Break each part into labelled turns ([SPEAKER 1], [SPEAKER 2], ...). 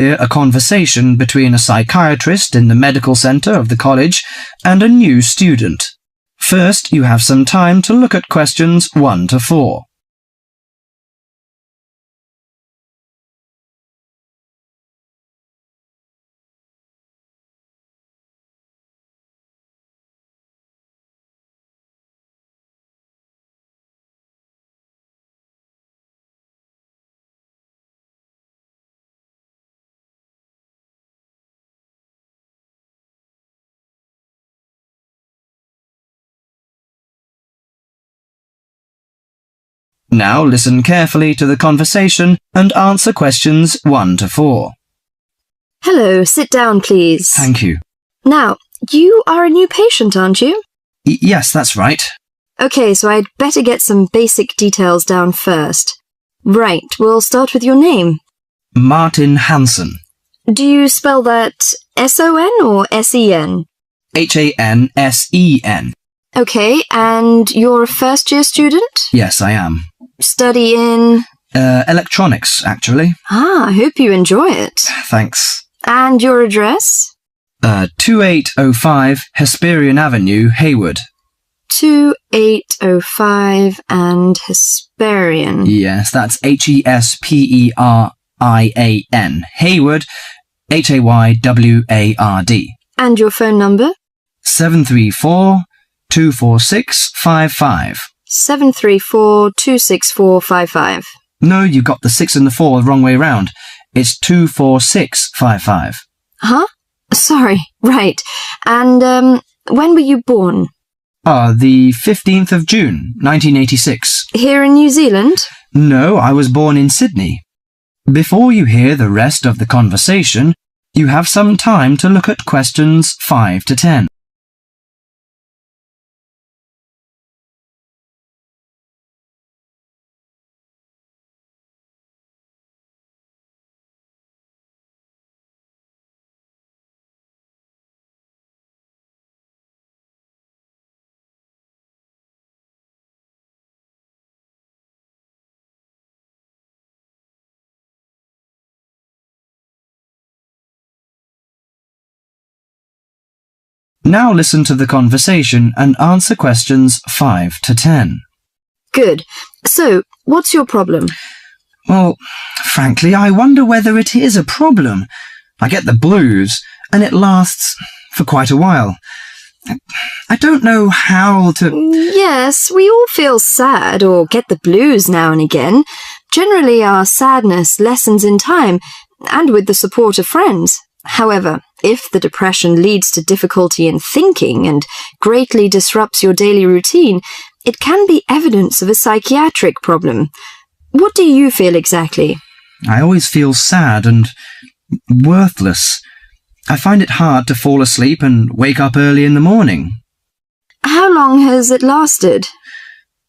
[SPEAKER 1] A conversation between a psychiatrist in the medical centre of the college and a new student. First, you have some time to look at questions 1 to 4. Now listen carefully to the conversation and answer questions 1 to 4.
[SPEAKER 2] Hello, sit down, please.
[SPEAKER 1] Thank you.
[SPEAKER 2] Now, you are a new patient, aren't you?
[SPEAKER 1] Yes, that's right.
[SPEAKER 2] Okay, so I'd better get some basic details down first. Right, we'll start with your name.
[SPEAKER 1] Martin Hansen.
[SPEAKER 2] Do you spell that S-O-N or S-E-N?
[SPEAKER 1] Hansen.
[SPEAKER 2] Okay, and you're a first-year student?
[SPEAKER 1] Yes, I am.
[SPEAKER 2] Study in?
[SPEAKER 1] Electronics, actually.
[SPEAKER 2] I hope you enjoy it.
[SPEAKER 1] Thanks.
[SPEAKER 2] And your address?
[SPEAKER 1] 2805 Hesperian Avenue, Hayward.
[SPEAKER 2] 2805 and Hesperian.
[SPEAKER 1] Yes, that's Hesperian. Hayward, Hayward.
[SPEAKER 2] And your phone number?
[SPEAKER 1] 734-246-55.
[SPEAKER 2] 734-264-55.
[SPEAKER 1] No, you got the 6 and the 4 the wrong way round. It's 246-55.
[SPEAKER 2] Huh? Sorry, right. And, when were you born?
[SPEAKER 1] The 15th of June, 1986.
[SPEAKER 2] Here in New Zealand?
[SPEAKER 1] No, I was born in Sydney. Before you hear the rest of the conversation, you have some time to look at questions 5 to 10. Now listen to the conversation and answer questions 5 to 10.
[SPEAKER 2] Good. So, what's your problem?
[SPEAKER 1] Well, frankly, I wonder whether it is a problem. I get the blues, and it lasts for quite a while. I don't know how to...
[SPEAKER 2] Yes, we all feel sad or get the blues now and again. Generally, our sadness lessens in time, and with the support of friends. However, if the depression leads to difficulty in thinking and greatly disrupts your daily routine, it can be evidence of a psychiatric problem. What do you feel exactly?
[SPEAKER 1] I always feel sad and worthless. I find it hard to fall asleep and wake up early in the morning.
[SPEAKER 2] How long has it lasted?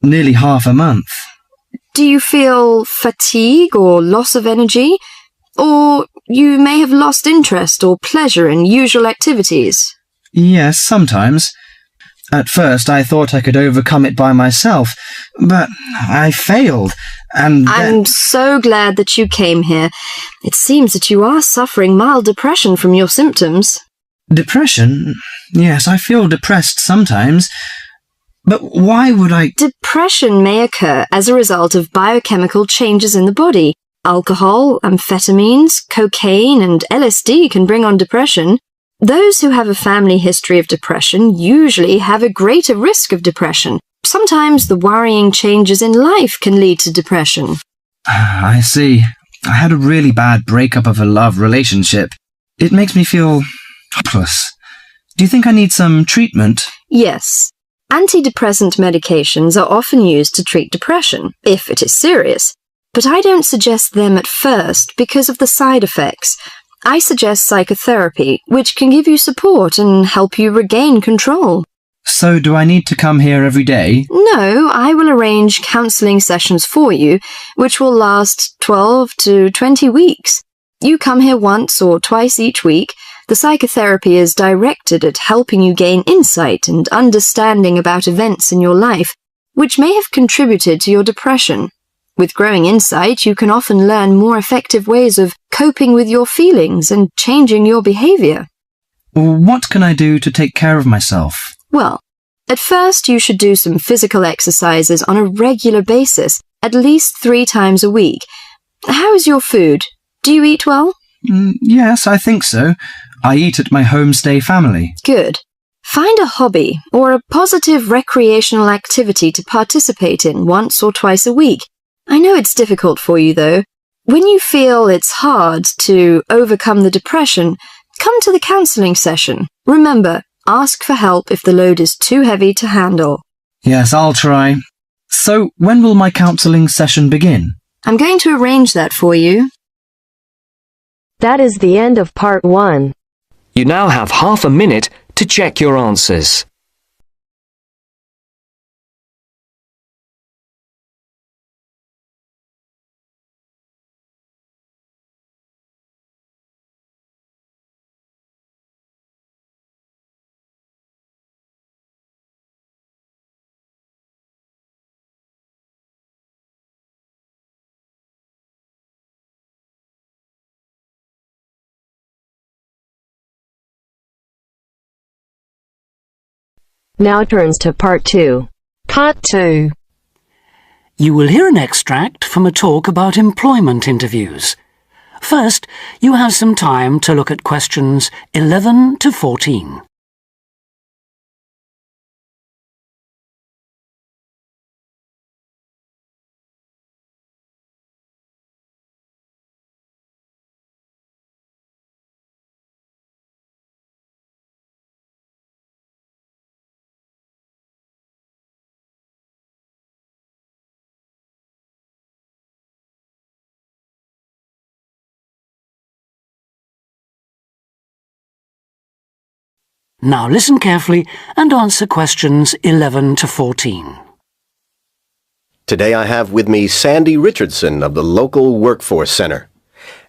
[SPEAKER 1] Nearly half a month.
[SPEAKER 2] Do you feel fatigue or loss of energy? Or you may have lost interest or pleasure in usual activities?
[SPEAKER 1] Yes, sometimes. At first I thought I could overcome it by myself, but I failed, and
[SPEAKER 2] I'm so glad that you came here. It seems that you are suffering mild depression from your symptoms.
[SPEAKER 1] Depression? Yes, I feel depressed sometimes. But why would I...
[SPEAKER 2] Depression may occur as a result of biochemical changes in the body. Alcohol, amphetamines, cocaine, and LSD can bring on depression. Those who have a family history of depression usually have a greater risk of depression. Sometimes the worrying changes in life can lead to depression.
[SPEAKER 1] I see. I had a really bad breakup of a love relationship. It makes me feel hopeless. Do you think I need some treatment?
[SPEAKER 2] Yes. Antidepressant medications are often used to treat depression, if it is serious. But I don't suggest them at first because of the side effects. I suggest psychotherapy, which can give you support and help you regain control.
[SPEAKER 1] So do I need to come here every day?
[SPEAKER 2] No, I will arrange counselling sessions for you, which will last 12 to 20 weeks. You come here once or twice each week. The psychotherapy is directed at helping you gain insight and understanding about events in your life, which may have contributed to your depression. With growing insight, you can often learn more effective ways of coping with your feelings and changing your behavior.
[SPEAKER 1] What can I do to take care of myself?
[SPEAKER 2] Well, at first you should do some physical exercises on a regular basis, at least 3 times a week. How is your food? Do you eat well?
[SPEAKER 1] Yes, I think so. I eat at my homestay family.
[SPEAKER 2] Good. Find a hobby or a positive recreational activity to participate in once or twice a week. I know it's difficult for you, though. When you feel it's hard to overcome the depression, come to the counseling session. Remember, ask for help if the load is too heavy to handle.
[SPEAKER 1] Yes, I'll try. So, when will my counseling session begin?
[SPEAKER 2] I'm going to arrange that for you.
[SPEAKER 3] That is the end of part 1.
[SPEAKER 4] You now have half a minute to check your answers.
[SPEAKER 3] Now turns to part 2. Part 2.
[SPEAKER 5] You will hear an extract from a talk about employment interviews. First, you have some time to look at questions 11 to 14. Now listen carefully and answer questions 11 to 14.
[SPEAKER 6] Today I have with me Sandy Richardson of the local Workforce Center,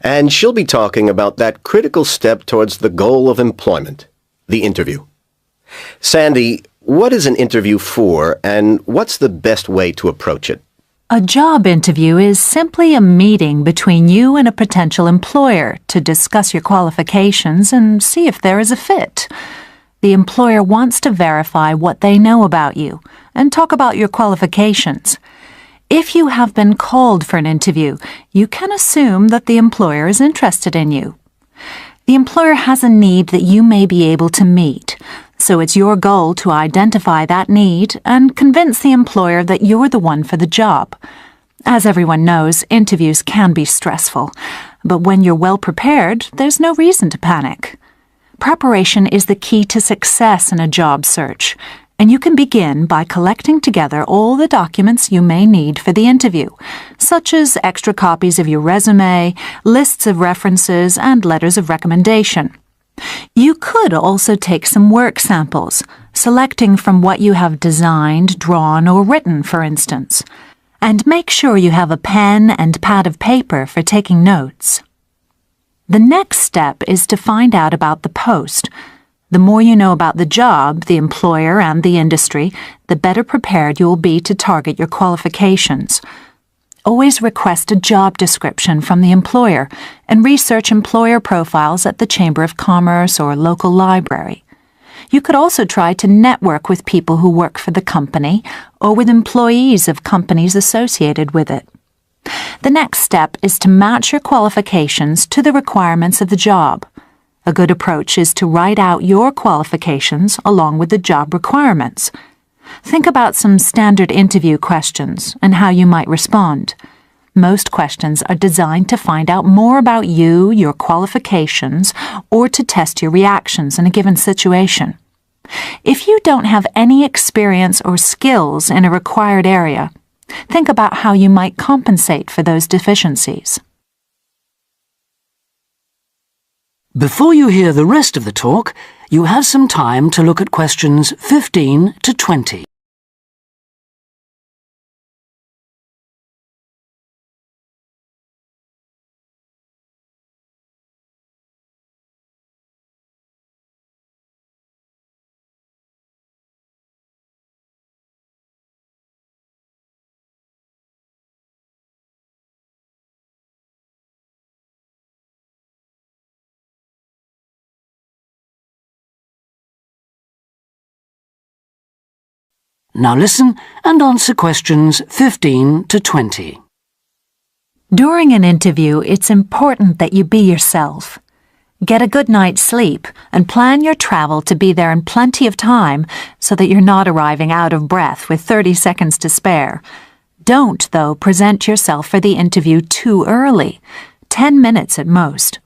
[SPEAKER 6] and she'll be talking about that critical step towards the goal of employment, the interview. Sandy, what is an interview for, and what's the best way to approach it?
[SPEAKER 7] A job interview is simply a meeting between you and a potential employer to discuss your qualifications and see if there is a fit. The employer wants to verify what they know about you and talk about your qualifications. If you have been called for an interview, you can assume that the employer is interested in you. The employer has a need that you may be able to meet, so it's your goal to identify that need and convince the employer that you're the one for the job. As everyone knows, interviews can be stressful, but when you're well prepared, there's no reason to panic. Preparation is the key to success in a job search, and you can begin by collecting together all the documents you may need for the interview, such as extra copies of your resume, lists of references, and letters of recommendation. You could also take some work samples, selecting from what you have designed, drawn, or written, for instance. And make sure you have a pen and pad of paper for taking notes. The next step is to find out about the post. The more you know about the job, the employer, and the industry, the better prepared you will be to target your qualifications. Always request a job description from the employer and research employer profiles at the Chamber of Commerce or local library. You could also try to network with people who work for the company or with employees of companies associated with it. The next step is to match your qualifications to the requirements of the job. A good approach is to write out your qualifications along with the job requirements. Think about some standard interview questions and how you might respond. Most questions are designed to find out more about you, your qualifications, or to test your reactions in a given situation. If you don't have any experience or skills in a required area, think about how you might compensate for those deficiencies.
[SPEAKER 5] Before you hear the rest of the talk, you have some time to look at questions 15 to 20. Now listen and answer questions 15 to 20.
[SPEAKER 7] During an interview, it's important that you be yourself. Get a good night's sleep and plan your travel to be there in plenty of time so that you're not arriving out of breath with 30 seconds to spare. Don't, though, present yourself for the interview too early, 10 minutes at most.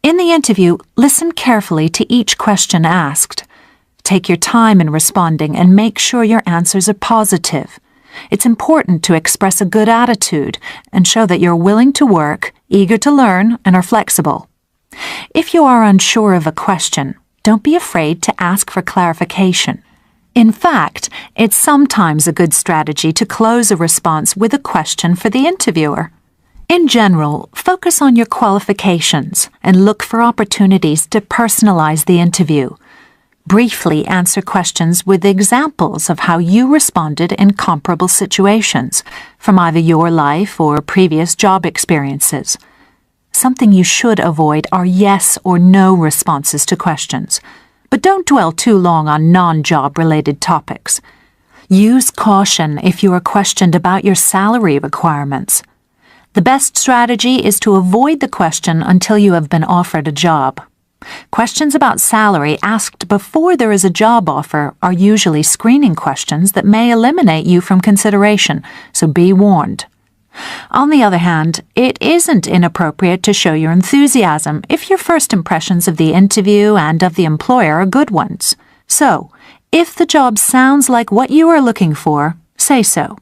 [SPEAKER 7] In the interview, listen carefully to each question asked. Take your time in responding and make sure your answers are positive. It's important to express a good attitude and show that you're willing to work, eager to learn, and are flexible. If you are unsure of a question, don't be afraid to ask for clarification. In fact, it's sometimes a good strategy to close a response with a question for the interviewer. In general, focus on your qualifications and look for opportunities to personalize the interview. Briefly answer questions with examples of how you responded in comparable situations, from either your life or previous job experiences. Something you should avoid are yes or no responses to questions, but don't dwell too long on non-job related topics. Use caution if you are questioned about your salary requirements. The best strategy is to avoid the question until you have been offered a job. Questions about salary asked before there is a job offer are usually screening questions that may eliminate you from consideration, so be warned. On the other hand, it isn't inappropriate to show your enthusiasm if your first impressions of the interview and of the employer are good ones. So, if the job sounds like what you are looking for, say so.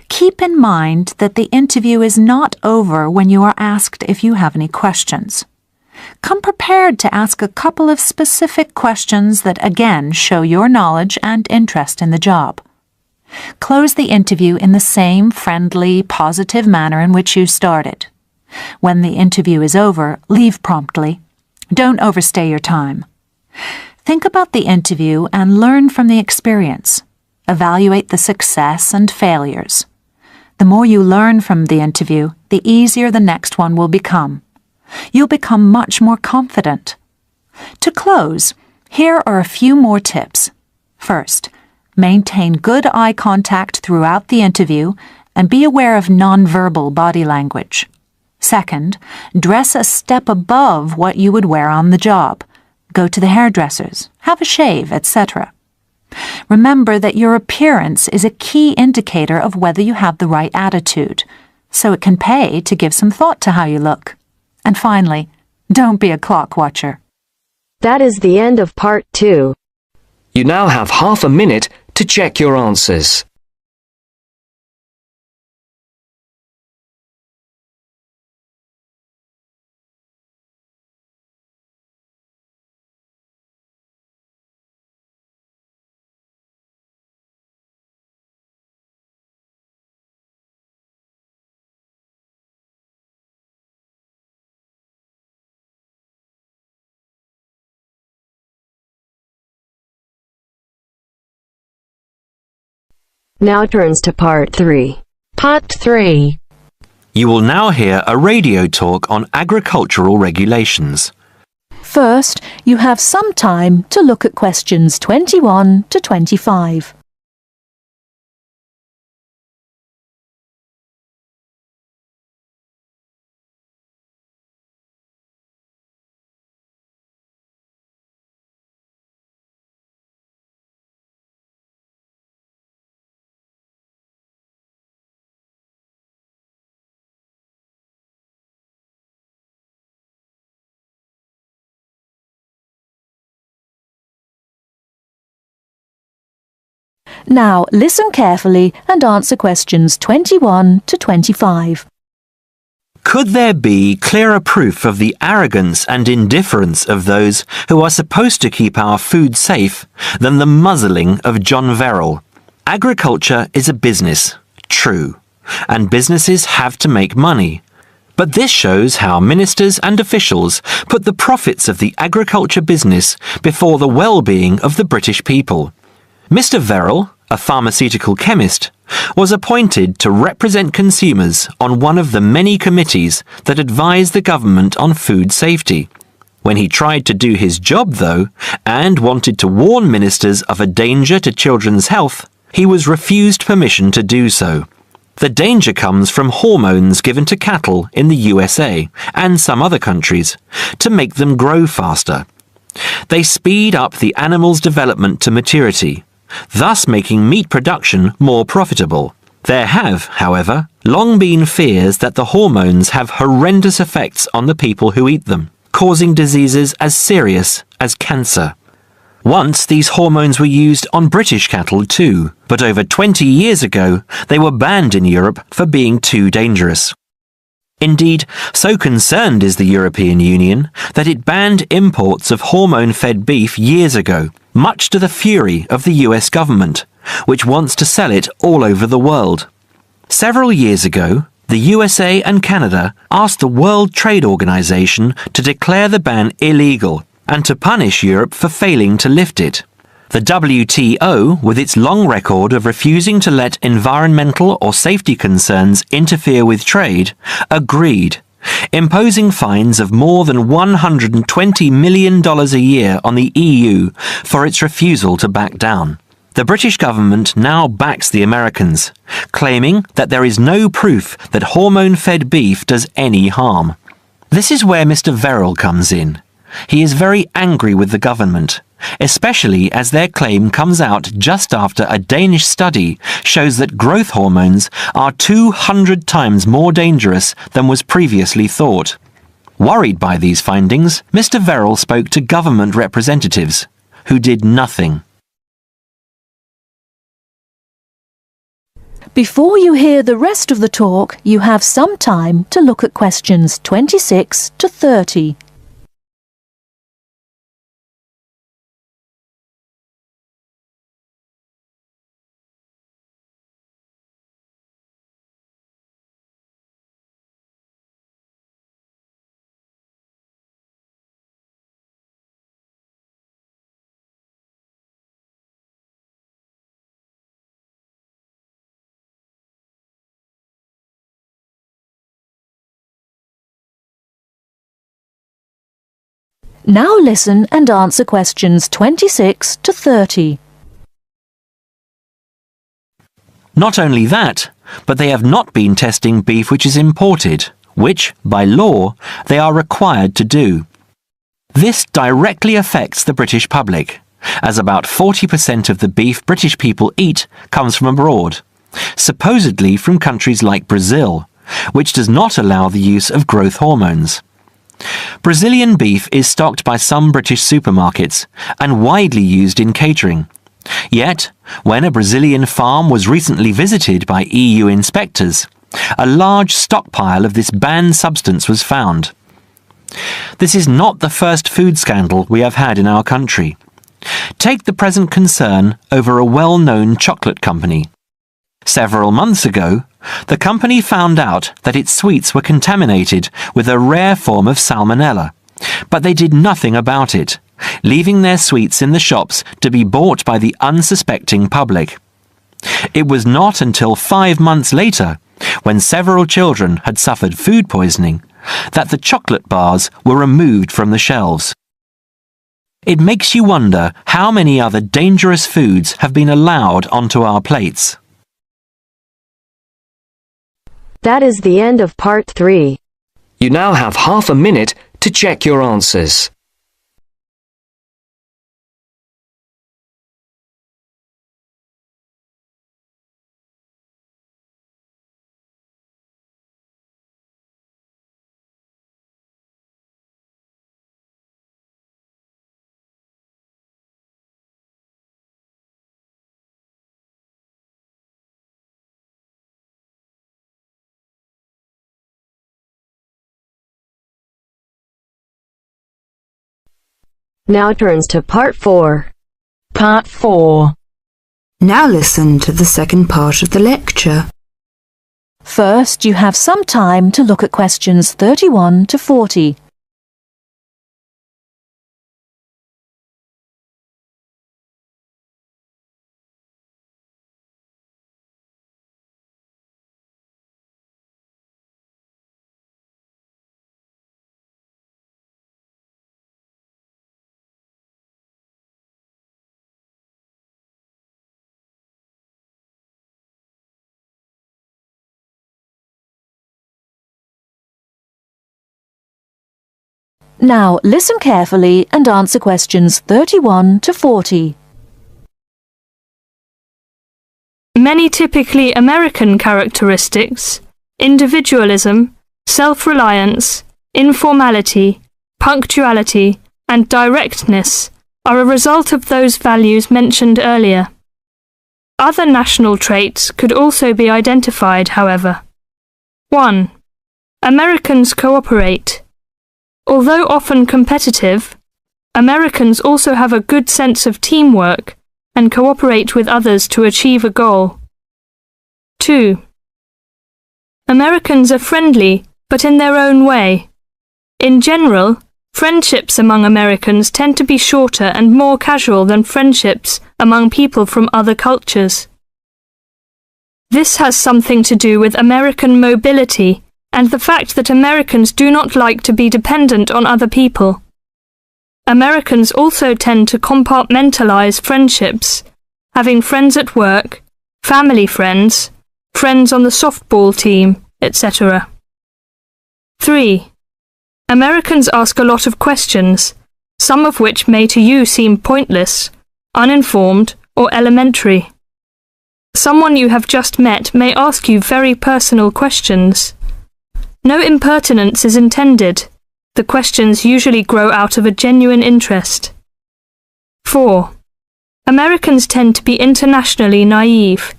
[SPEAKER 7] Keep in mind that the interview is not over when you are asked if you have any questions. Come prepared to ask a couple of specific questions that again show your knowledge and interest in the job. Close the interview in the same friendly, positive manner in which you started. When the interview is over, leave promptly. Don't overstay your time. Think about the interview and learn from the experience. Evaluate the success and failures. The more you learn from the interview, the easier the next one will become. You'll become much more confident. To close, here are a few more tips. First, maintain good eye contact throughout the interview and be aware of nonverbal body language. Second, dress a step above what you would wear on the job. Go to the hairdressers, have a shave, etc. Remember that your appearance is a key indicator of whether you have the right attitude, so it can pay to give some thought to how you look. And finally, don't be a clock watcher.
[SPEAKER 3] That is the end of part 2.
[SPEAKER 4] You now have half a minute to check your answers.
[SPEAKER 3] Now turns to part 3. Part 3.
[SPEAKER 8] You will now hear a radio talk on agricultural regulations.
[SPEAKER 9] First, you have some time to look at questions 21 to 25. Now listen carefully and answer questions 21 to 25.
[SPEAKER 8] Could there be clearer proof of the arrogance and indifference of those who are supposed to keep our food safe than the muzzling of John Verrill? Agriculture is a business, true, and businesses have to make money. But this shows how ministers and officials put the profits of the agriculture business before the well-being of the British people. Mr. Verrill, a pharmaceutical chemist, was appointed to represent consumers on one of the many committees that advise the government on food safety. When he tried to do his job, though, and wanted to warn ministers of a danger to children's health, he was refused permission to do so. The danger comes from hormones given to cattle in the USA and some other countries to make them grow faster. They speed up the animal's development to maturity, thus making meat production more profitable. There have, however, long been fears that the hormones have horrendous effects on the people who eat them, causing diseases as serious as cancer. Once these hormones were used on British cattle too, but over 20 years ago they were banned in Europe for being too dangerous. Indeed, so concerned is the European Union that it banned imports of hormone-fed beef years ago, much to the fury of the US government, which wants to sell it all over the world. Several years ago, the USA and Canada asked the World Trade Organization to declare the ban illegal and to punish Europe for failing to lift it. The WTO, with its long record of refusing to let environmental or safety concerns interfere with trade, agreed, imposing fines of more than $120 million a year on the EU for its refusal to back down. The British government now backs the Americans, claiming that there is no proof that hormone-fed beef does any harm. This is where Mr. Verrill comes in. He is very angry with the government, especially as their claim comes out just after a Danish study shows that growth hormones are 200 times more dangerous than was previously thought. Worried by these findings, Mr. Verrill spoke to government representatives, who did nothing.
[SPEAKER 9] Before you hear the rest of the talk, you have some time to look at questions 26 to 30. Now listen and answer questions 26 to 30.
[SPEAKER 8] Not only that, but they have not been testing beef which is imported, which, by law, they are required to do. This directly affects the British public, as about 40% of the beef British people eat comes from abroad, supposedly from countries like Brazil, which does not allow the use of growth hormones. Brazilian beef is stocked by some British supermarkets and widely used in catering. Yet, when a Brazilian farm was recently visited by EU inspectors, a large stockpile of this banned substance was found. This is not the first food scandal we have had in our country. Take the present concern over a well-known chocolate company. Several months ago, the company found out that its sweets were contaminated with a rare form of salmonella, but they did nothing about it, leaving their sweets in the shops to be bought by the unsuspecting public. It was not until 5 months later, when several children had suffered food poisoning, that the chocolate bars were removed from the shelves. It makes you wonder how many other dangerous foods have been allowed onto our plates.
[SPEAKER 3] That is the end of part 3.
[SPEAKER 4] You now have half a minute to check your answers.
[SPEAKER 3] Now turns to part 4.
[SPEAKER 10] Part 4.
[SPEAKER 2] Now listen to the second part of the lecture.
[SPEAKER 9] First, you have some time to look at questions 31 to 40. Now listen carefully and answer questions 31 to 40.
[SPEAKER 11] Many typically American characteristics, individualism, self-reliance, informality, punctuality, and directness, are a result of those values mentioned earlier. Other national traits could also be identified, however. 1. Americans cooperate. Although often competitive, Americans also have a good sense of teamwork and cooperate with others to achieve a goal. 2. Americans are friendly, but in their own way. In general, friendships among Americans tend to be shorter and more casual than friendships among people from other cultures. This has something to do with American mobility and the fact that Americans do not like to be dependent on other people. Americans also tend to compartmentalize friendships, having friends at work, family friends, friends on the softball team, etc. 3. Americans ask a lot of questions, some of which may to you seem pointless, uninformed, or elementary. Someone you have just met may ask you very personal questions. No impertinence is intended. The questions usually grow out of a genuine interest. 4. Americans tend to be internationally naive.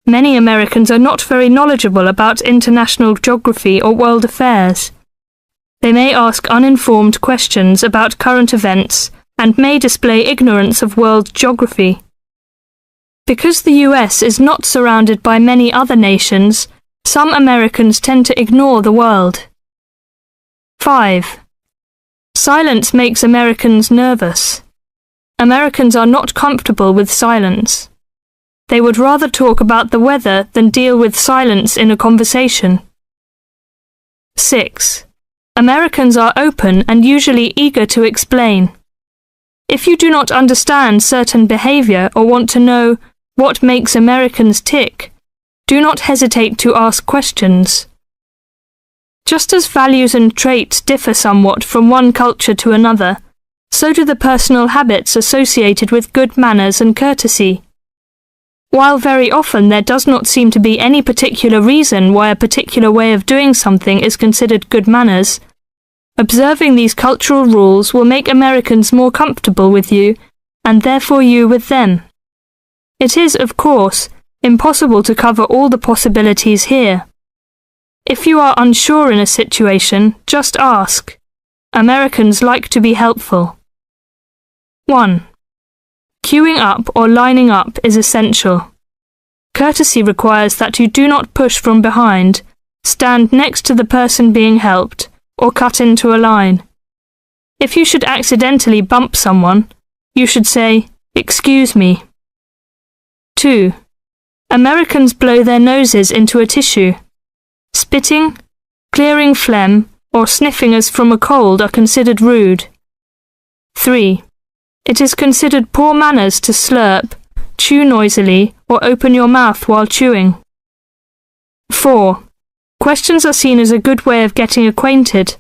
[SPEAKER 11] Many Americans are not very knowledgeable about international geography or world affairs. They may ask uninformed questions about current events and may display ignorance of world geography. Because the US is not surrounded by many other nations, some Americans tend to ignore the world. 5. Silence makes Americans nervous. Americans are not comfortable with silence. They would rather talk about the weather than deal with silence in a conversation. 6. Americans are open and usually eager to explain. If you do not understand certain behavior or want to know what makes Americans tick, do not hesitate to ask questions. Just as values and traits differ somewhat from one culture to another, so do the personal habits associated with good manners and courtesy. While very often there does not seem to be any particular reason why a particular way of doing something is considered good manners, observing these cultural rules will make Americans more comfortable with you, and therefore you with them. It is, of course, impossible to cover all the possibilities here. If you are unsure in a situation, just ask. Americans like to be helpful. 1. Queuing up or lining up is essential. Courtesy requires that you do not push from behind, stand next to the person being helped, or cut into a line. If you should accidentally bump someone, you should say, "Excuse me." 2. Americans blow their noses into a tissue. Spitting, clearing phlegm, or sniffing as from a cold are considered rude. 3. It is considered poor manners to slurp, chew noisily, or open your mouth while chewing. 4. Questions are seen as a good way of getting acquainted,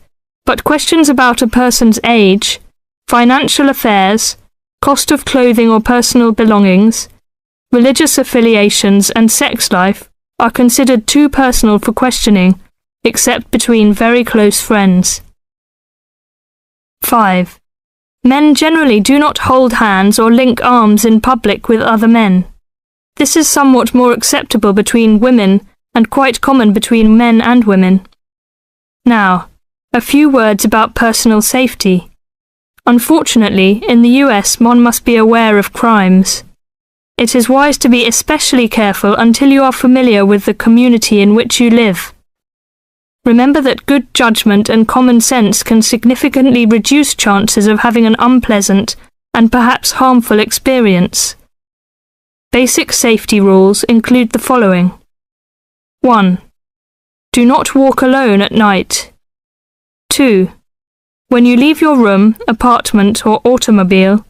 [SPEAKER 11] but questions about a person's age, financial affairs, cost of clothing or personal belongings, religious affiliations and sex life are considered too personal for questioning, except between very close friends. 5. Men generally do not hold hands or link arms in public with other men. This is somewhat more acceptable between women and quite common between men and women. Now, a few words about personal safety. Unfortunately, in the US, one must be aware of crimes. It is wise to be especially careful until you are familiar with the community in which you live. Remember that good judgment and common sense can significantly reduce chances of having an unpleasant and perhaps harmful experience. Basic safety rules include the following. 1. Do not walk alone at night. 2. When you leave your room, apartment, or automobile,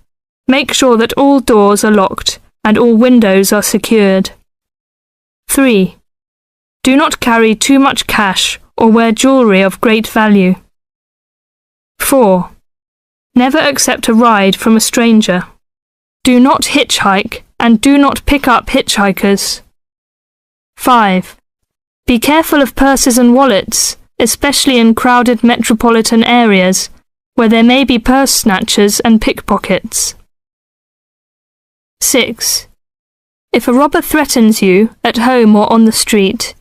[SPEAKER 11] make sure that all doors are locked and all windows are secured. 3. Do not carry too much cash or wear jewelry of great value. 4. Never accept a ride from a stranger. Do not hitchhike and do not pick up hitchhikers. 5. Be careful of purses and wallets, especially in crowded metropolitan areas, where there may be purse snatchers and pickpockets. 6. If a robber threatens you, at home or on the street,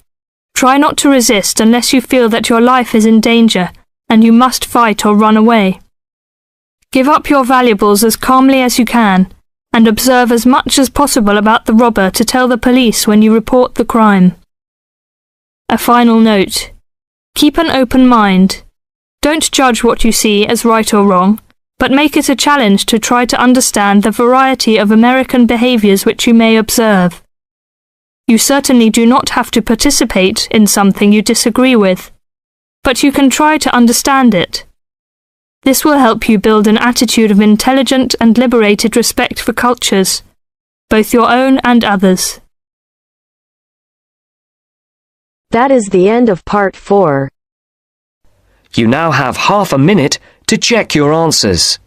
[SPEAKER 11] try not to resist unless you feel that your life is in danger and you must fight or run away. Give up your valuables as calmly as you can, and observe as much as possible about the robber to tell the police when you report the crime. A final note. Keep an open mind. Don't judge what you see as right or wrong, but make it a challenge to try to understand the variety of American behaviors which you may observe. You certainly do not have to participate in something you disagree with, but you can try to understand it. This will help you build an attitude of intelligent and liberated respect for cultures, both your own and others.
[SPEAKER 3] That is the end of part 4.
[SPEAKER 4] You now have half a minute to check your answers.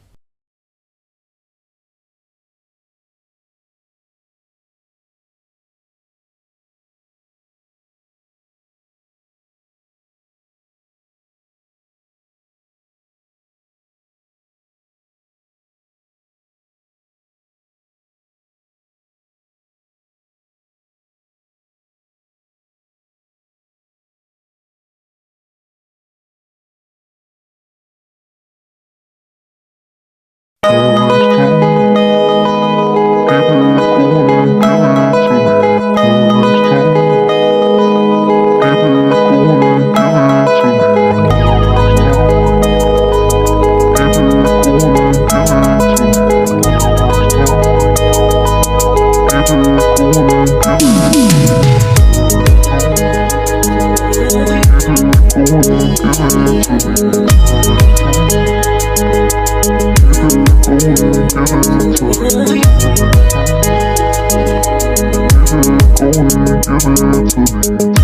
[SPEAKER 12] Give it to me.